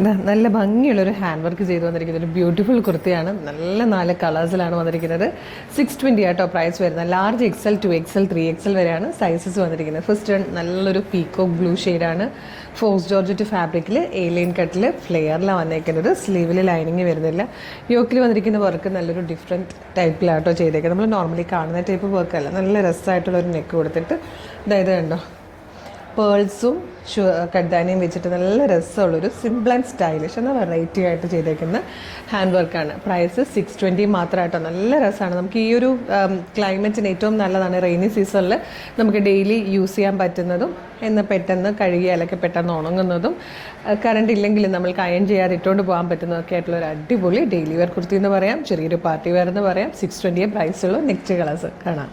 നല്ല ഭംഗിയുള്ളൊരു hand work ചെയ്ത് വന്നിരിക്കുന്നത് ഒരു ബ്യൂട്ടിഫുൾ കുർത്തിയാണ്. നല്ല 4 കളേഴ്സിലാണ് വന്നിരിക്കുന്നത്. 620 ആട്ടോ പ്രൈസ് വരുന്നത്. ലാർജ് XL 2XL 3XL വരെയാണ് സൈസസ് വന്നിരിക്കുന്നത്. ഫസ്റ്റ് നല്ലൊരു പീക്കോക്ക് ബ്ലൂ ഷെയ്ഡാണ്. ഫോക്സ് ജോർജറ്റ് ഫാബ്രിക്കിൽ എയിലൈൻ കട്ടിൽ ഫ്ലെയറിലാണ് വന്നേക്കുന്നത്. സ്ലീവിൽ ലൈനിങ് വരുന്നില്ല. യോക്കിൽ വന്നിരിക്കുന്ന വർക്ക് നല്ലൊരു ഡിഫറെൻറ്റ് ടൈപ്പിലാട്ടോ ചെയ്തേക്കുന്നത്. നമ്മൾ നോർമലി കാണുന്ന ടൈപ്പ് വർക്കല്ല. നല്ല രസമായിട്ടുള്ളൊരു നെക്ക് കൊടുത്തിട്ട് അതായത് കണ്ടോ പേൾസും കഡ്ദാനിയും വെച്ചിട്ട് നല്ല രസമുള്ളൊരു സിമ്പിൾ ആൻഡ് സ്റ്റൈലിഷ് എന്ന വെറൈറ്റി ആയിട്ട് ചെയ്തേക്കുന്ന ഹാൻഡ് വർക്കാണ്. പ്രൈസ് 620 മാത്രമായിട്ടോ. നല്ല രസമാണ്. നമുക്ക് ഈ ഒരു ക്ലൈമറ്റിന് ഏറ്റവും നല്ലതാണ്. റെയിനി സീസണിൽ നമുക്ക് ഡെയിലി യൂസ് ചെയ്യാൻ പറ്റുന്നതും എന്ന് പെട്ടെന്ന് കഴുകിയാലൊക്കെ പെട്ടെന്ന് ഉണങ്ങുന്നതും കറണ്ട് ഇല്ലെങ്കിലും നമ്മൾക്ക് അയൺ ചെയ്യാതെ ഇട്ടുകൊണ്ട് പോകാൻ പറ്റുന്നതൊക്കെ ആയിട്ടുള്ള ഒരു അടിപൊളി ഡെയിലി വെയർ കുർത്തി എന്ന് പറയാം. ചെറിയൊരു പാർട്ടി വെയർ എന്ന് പറയാം. 620 പ്രൈസുള്ള നെക്സ്റ്റ് കളേഴ്സ് കാണാം.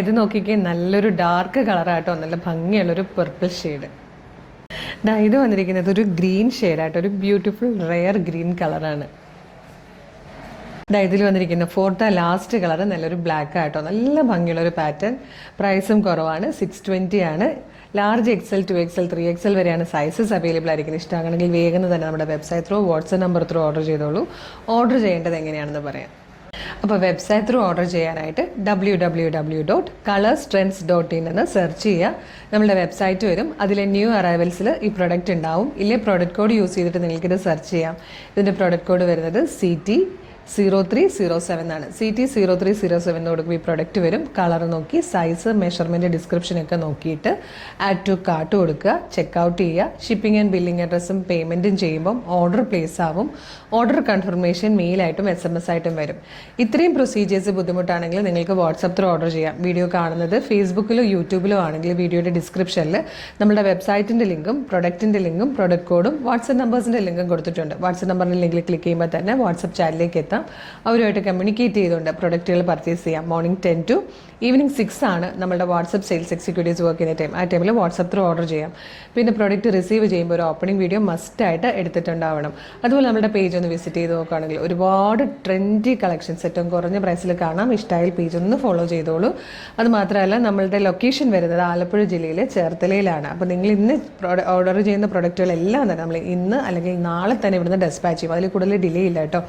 ഇത് നോക്കിക്കേ, നല്ലൊരു ഡാർക്ക് കളറായിട്ടോ. നല്ല ഭംഗിയുള്ളൊരു പർപ്പിൾ ഷെയ്ഡ്. ഇത് വന്നിരിക്കുന്നത് ഒരു ഗ്രീൻ ഷെയ്ഡായിട്ടോ. ഒരു ബ്യൂട്ടിഫുൾ റെയർ ഗ്രീൻ കളറാണ്. ഇതിൽ വന്നിരിക്കുന്ന ഫോർത്ത് ലാസ്റ്റ് കളർ നല്ലൊരു ബ്ലാക്ക് ആയിട്ടോ. നല്ല ഭംഗിയുള്ളൊരു പാറ്റേൺ. പ്രൈസും കുറവാണ്. 620 ആണ്. ലാർജ് XL 2XL 3XL വരെയാണ് സൈസസ് അവൈലബിൾ ആയിരിക്കുന്നത്. ഇഷ്ടമാണെങ്കിൽ വേഗം തന്നെ നമ്മുടെ website through WhatsApp number through order ചെയ്തോളൂ. ഓർഡർ ചെയ്യേണ്ടത് എങ്ങനെയാണെന്ന് പറയാം. അപ്പോൾ വെബ്സൈറ്റ് ത്രൂ ഓർഡർ ചെയ്യാനായിട്ട് www.colorstrends.in എന്ന് സെർച്ച് ചെയ്യുക. നമ്മളുടെ വെബ്സൈറ്റ് വരും. അതിലെ ന്യൂ അറൈവൽസിൽ ഈ പ്രൊഡക്റ്റ് ഉണ്ടാവും. ഇല്ലേ പ്രൊഡക്റ്റ് കോഡ് യൂസ് ചെയ്തിട്ട് നിങ്ങൾക്കിത് സെർച്ച് ചെയ്യാം. ഇതിൻ്റെ പ്രൊഡക്റ്റ് കോഡ് വരുന്നത് CT0307 ആണ്. CT0307 കൊടുക്കുമ്പോൾ ഈ പ്രൊഡക്റ്റ് വരും. കളർ നോക്കി സൈസ് മെഷർമെൻറ്റ് ഡിസ്ക്രിപ്ഷനൊക്കെ നോക്കിയിട്ട് ആഡ് ടു കാർട്ട് കൊടുക്കുക. ചെക്കൗട്ട് ചെയ്യുക. ഷിപ്പിംഗ് ആൻഡ് ബില്ലിംഗ് അഡ്രസ്സും പേയ്മെൻറ്റും ചെയ്യുമ്പം ഓർഡർ പ്ലേസ് ആവും. ഓർഡർ കൺഫർമേഷൻ മെയിലായിട്ടും SMS ആയിട്ടും വരും. ഇത്രയും പ്രൊസീജിയേഴ്സ് ബുദ്ധിമുട്ടാണെങ്കിൽ നിങ്ങൾക്ക് വാട്സപ്പ് ത്രൂ ഓർഡർ ചെയ്യാം. വീഡിയോ കാണുന്നത് ഫേസ്ബുക്കിലോ യൂട്യൂബിലോ ആണെങ്കിൽ വീഡിയോയുടെ ഡിസ്ക്രിപ്ഷനിൽ നമ്മുടെ വെബ്സൈറ്റിൻ്റെ ലിങ്കും പ്രൊഡക്റ്റിൻ്റെ ലിങ്കും പ്രൊഡക്റ്റ് കോഡും വാട്സപ്പ് നമ്പേഴ്സിൻ്റെ ലിങ്കും കൊടുത്തിട്ടുണ്ട്. വാട്സപ്പ് നമ്പറിൻ്റെ ലിങ്കിൽ ക്ലിക്ക് ചെയ്യുമ്പോൾ തന്നെ വാട്സപ്പ് ചാനലിലേക്ക് എത്താം. അവരുമായിട്ട് കമ്മ്യൂണിക്കേറ്റ് ചെയ്തുകൊണ്ട് പ്രൊഡക്റ്റുകൾ പർച്ചേസ് ചെയ്യാം. മോർണിംഗ് 10 to ഈവനിങ് 6 ആണ് നമ്മുടെ വാട്സപ്പ് സെയിൽസ് എക്സിക്യൂട്ടീവ്സ് വർക്ക് ചെയ്യുന്ന ടൈം. ആ ടൈമിൽ വാട്സപ്പ് ത്രൂ ഓർഡർ ചെയ്യാം. പിന്നെ പ്രൊഡക്റ്റ് റിസീവ് ചെയ്യുമ്പോൾ ഒരു ഓപ്പണിംഗ് വീഡിയോ മസ്റ്റായിട്ട് എടുത്തിട്ടുണ്ടാവണം. അതുപോലെ നമ്മുടെ പേജ് ഒന്ന് വിസിറ്റ് ചെയ്ത് നോക്കുകയാണെങ്കിൽ ഒരുപാട് ട്രെൻഡി കളക്ഷൻസ് ഏറ്റവും കുറഞ്ഞ പ്രൈസിൽ കാണാം. ഇഷ്ടമായാൽ പേജ് ഒന്ന് ഫോളോ ചെയ്തോളൂ. അത് മാത്രമല്ല നമ്മളുടെ ലൊക്കേഷൻ വരുന്നത് ആലപ്പുഴ ജില്ലയിലെ ചേർത്തലയിലാണ്. അപ്പോൾ നിങ്ങൾ ഇന്ന് ഓർഡർ ചെയ്യുന്ന പ്രൊഡക്റ്റുകളെല്ലാം തന്നെ നമ്മൾ ഇന്ന് അല്ലെങ്കിൽ നാളെ തന്നെ ഇവിടുന്ന് ഡെസ്പാച്ച് ചെയ്യും. അതിൽ കൂടുതൽ ഡിലേ ഇല്ല കേട്ടോ.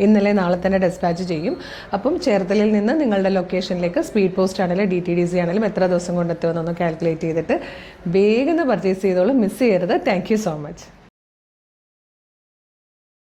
ഇന്നലെ നാളെ തന്നെ ഡെസ്പാച്ച് ചെയ്യും. അപ്പം ചേർത്തലയിൽ നിന്ന് നിങ്ങളുടെ ലൊക്കേഷനിലേക്ക് സ്പീഡ് പോസ്റ്റ് ആണെങ്കിലും DTDC ആണെങ്കിലും എത്ര ദിവസം കൊണ്ടെത്തുമെന്നൊന്ന് കാൽക്കുലേറ്റ് ചെയ്തിട്ട് വേഗം പർച്ചേസ് ചെയ്തോളൂ. മിസ് ചെയ്യരുത്. Thank you so much.